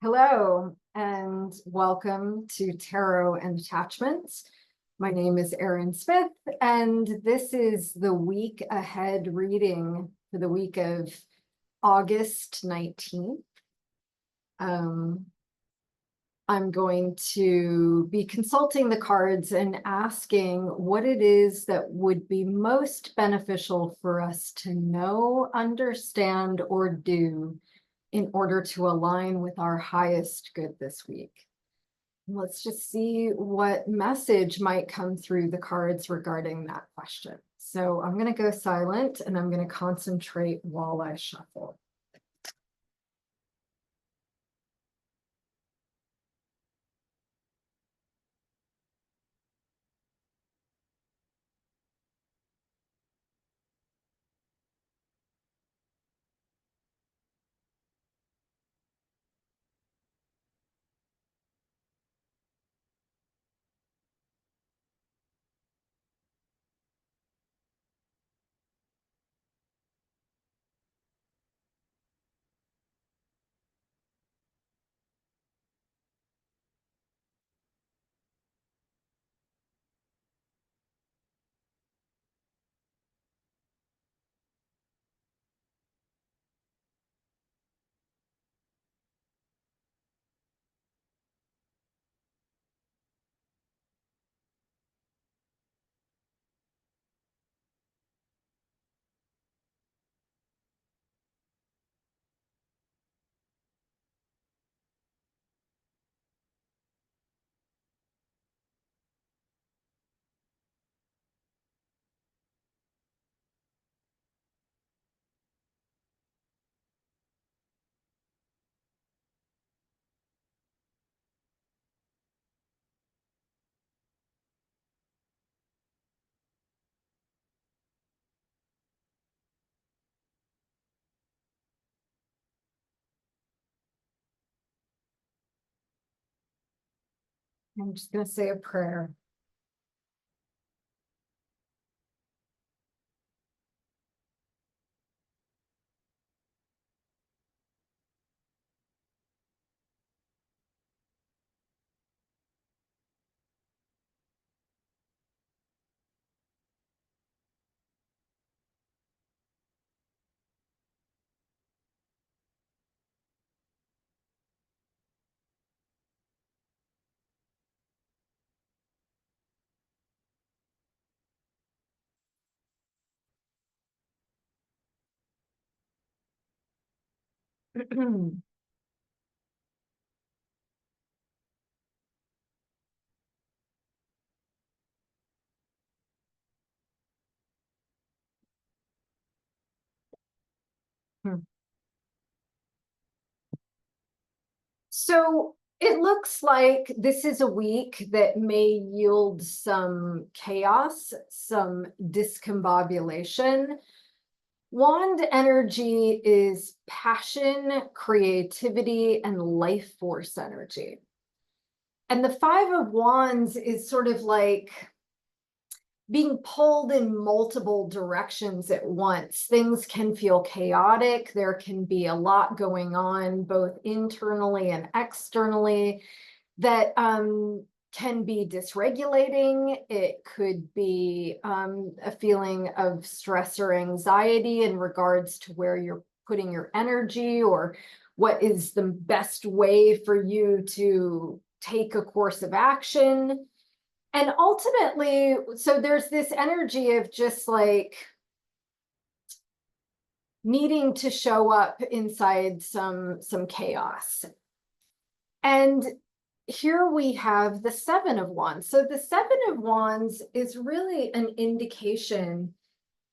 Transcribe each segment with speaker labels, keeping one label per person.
Speaker 1: Hello, and welcome to Tarot and Attachments. My name is Erin Smith, and this is the week ahead reading for the week of August 19th. I'm going to be consulting the cards and asking what it is that would be most beneficial for us to know, understand, or do in order to align with our highest good this week. Let's just see what message might come through the cards regarding that question. So I'm going to go silent and I'm going to concentrate while I shuffle. I'm just going to say a prayer. So it looks like this is a week that may yield some chaos, some discombobulation. Wand energy is passion, creativity, and life force energy. And the Five of Wands is sort of like being pulled in multiple directions at once. Things can feel chaotic. There can be a lot going on, both internally and externally, that can be dysregulating. It could be a feeling of stress or anxiety in regards to where you're putting your energy or what is the best way for you to take a course of action. And ultimately, so there's this energy of just like needing to show up inside some chaos. And here we have the Seven of Wands. So the Seven of Wands is really an indication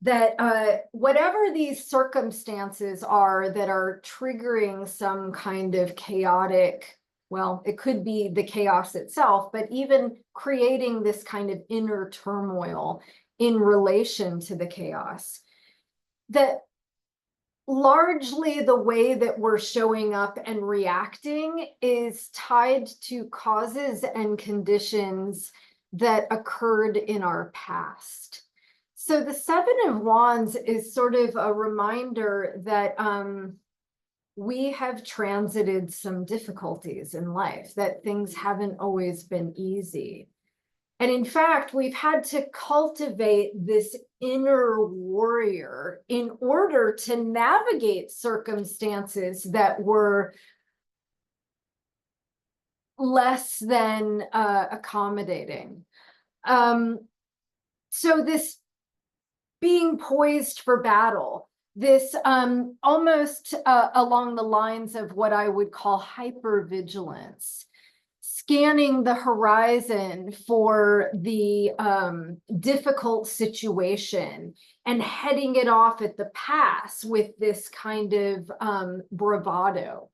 Speaker 1: that whatever these circumstances are that are triggering some kind of chaotic, well, it could be the chaos itself, but even creating this kind of inner turmoil in relation to the chaos, that largely the way that we're showing up and reacting is tied to causes and conditions that occurred in our past. So the Seven of Wands is sort of a reminder that we have transited some difficulties in life, that things haven't always been easy. And in fact, we've had to cultivate this inner warrior in order to navigate circumstances that were less than accommodating. So this being poised for battle, this almost along the lines of what I would call hypervigilance, scanning the horizon for the difficult situation and heading it off at the pass with this kind of bravado.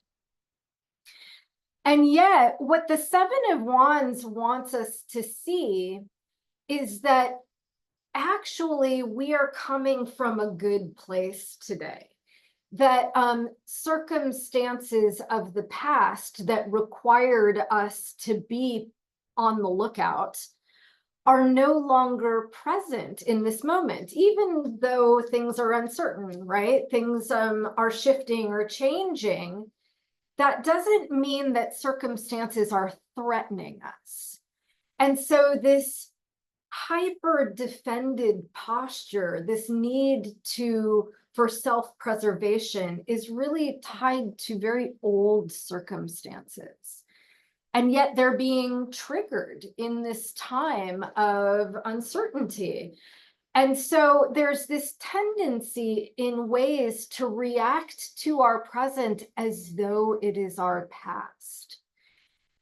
Speaker 1: And yet, what the Seven of Wands wants us to see is that actually we are coming from a good place today. That circumstances of the past that required us to be on the lookout are no longer present in this moment, even though things are uncertain, right? Things are shifting or changing. That doesn't mean that circumstances are threatening us. And so this hyper defended posture, this need for self-preservation is really tied to very old circumstances. And yet they're being triggered in this time of uncertainty. And so there's this tendency in ways to react to our present as though it is our past.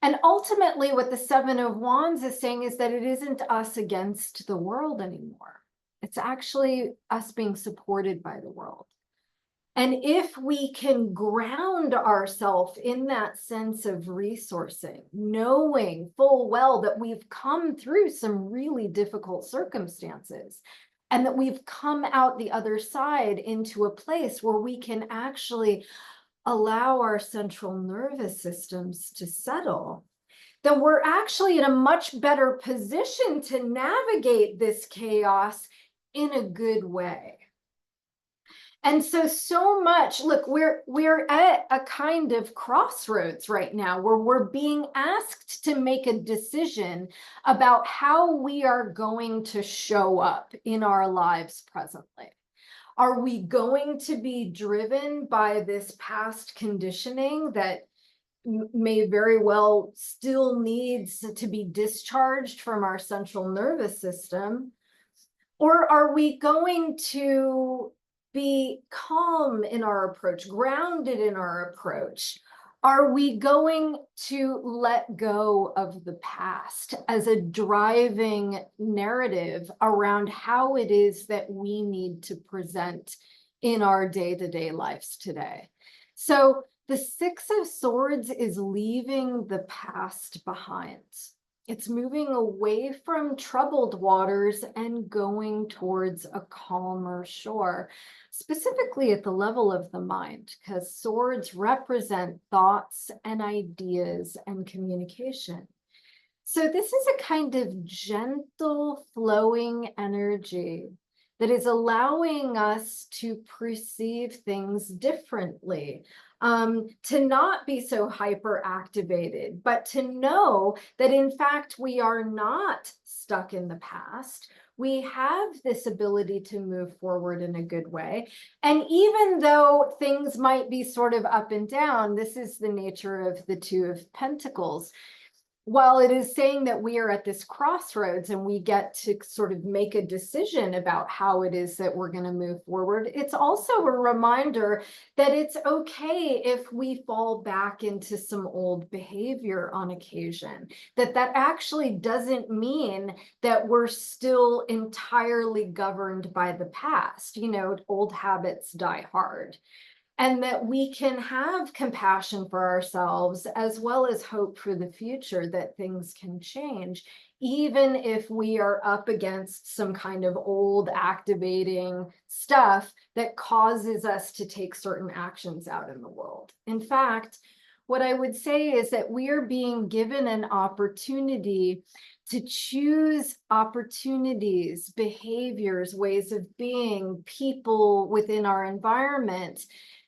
Speaker 1: And ultimately, what the Seven of Wands is saying is that it isn't us against the world anymore. It's actually us being supported by the world. And if we can ground ourselves in that sense of resourcing, knowing full well that we've come through some really difficult circumstances, and that we've come out the other side into a place where we can actually allow our central nervous systems to settle, then we're actually in a much better position to navigate this chaos in a good way. And so much, look, we're at a kind of crossroads right now where we're being asked to make a decision about how we are going to show up in our lives presently. Are we going to be driven by this past conditioning that may very well still needs to be discharged from our central nervous system? Or are we going to be calm in our approach, grounded in our approach? Are we going to let go of the past as a driving narrative around how it is that we need to present in our day-to-day lives today? So the Six of Swords is leaving the past behind. It's moving away from troubled waters and going towards a calmer shore, specifically at the level of the mind, because swords represent thoughts and ideas and communication. So this is a kind of gentle flowing energy that is allowing us to perceive things differently, to not be so hyper activated, but to know that in fact we are not stuck in the past. We have this ability to move forward in a good way. And even though things might be sort of up and down, this is the nature of the Two of Pentacles. While it is saying that we are at this crossroads and we get to sort of make a decision about how it is that we're going to move forward, it's also a reminder that it's okay if we fall back into some old behavior on occasion, that actually doesn't mean that we're still entirely governed by the past. You know, old habits die hard. And that we can have compassion for ourselves as well as hope for the future, that things can change, even if we are up against some kind of old activating stuff that causes us to take certain actions out in the world. In fact, what I would say is that we are being given an opportunity to choose opportunities, behaviors, ways of being, people within our environment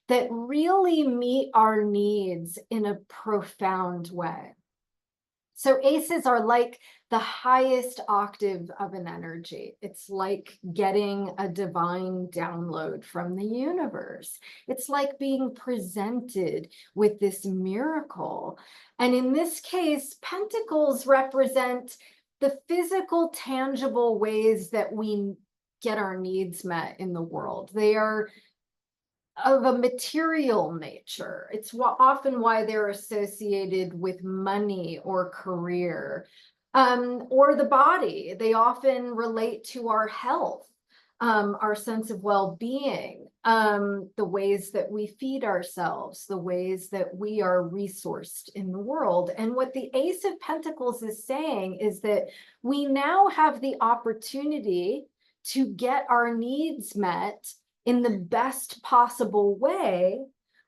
Speaker 1: that really meet our needs in a profound way. So aces are like the highest octave of an energy. It's like getting a divine download from the universe. It's like being presented with this miracle. And in this case, pentacles represent the physical, tangible ways that we get our needs met in the world. They are of a material nature. It's often why they're associated with money or career, or the body. They often relate to our health, our sense of well-being, the ways that we feed ourselves, the ways that we are resourced in the world. And what the Ace of Pentacles is saying is that we now have the opportunity to get our needs met in the best possible way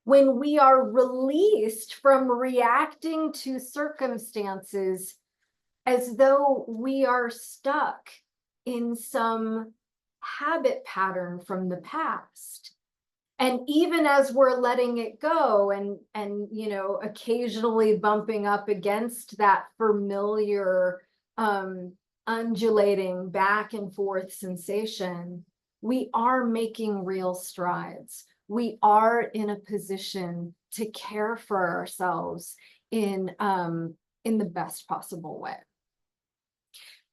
Speaker 1: when we are released from reacting to circumstances as though we are stuck in some habit pattern from the past. And even as we're letting it go and you know, occasionally bumping up against that familiar undulating back and forth sensation, we are making real strides. We are in a position to care for ourselves in the best possible way.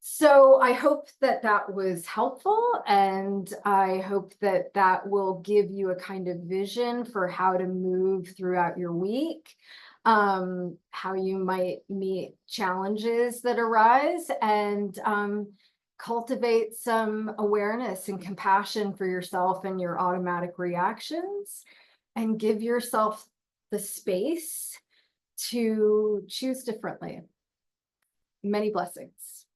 Speaker 1: So I hope that that was helpful, and I hope that that will give you a kind of vision for how to move throughout your week, how you might meet challenges that arise, and cultivate some awareness and compassion for yourself and your automatic reactions, and give yourself the space to choose differently. Many blessings.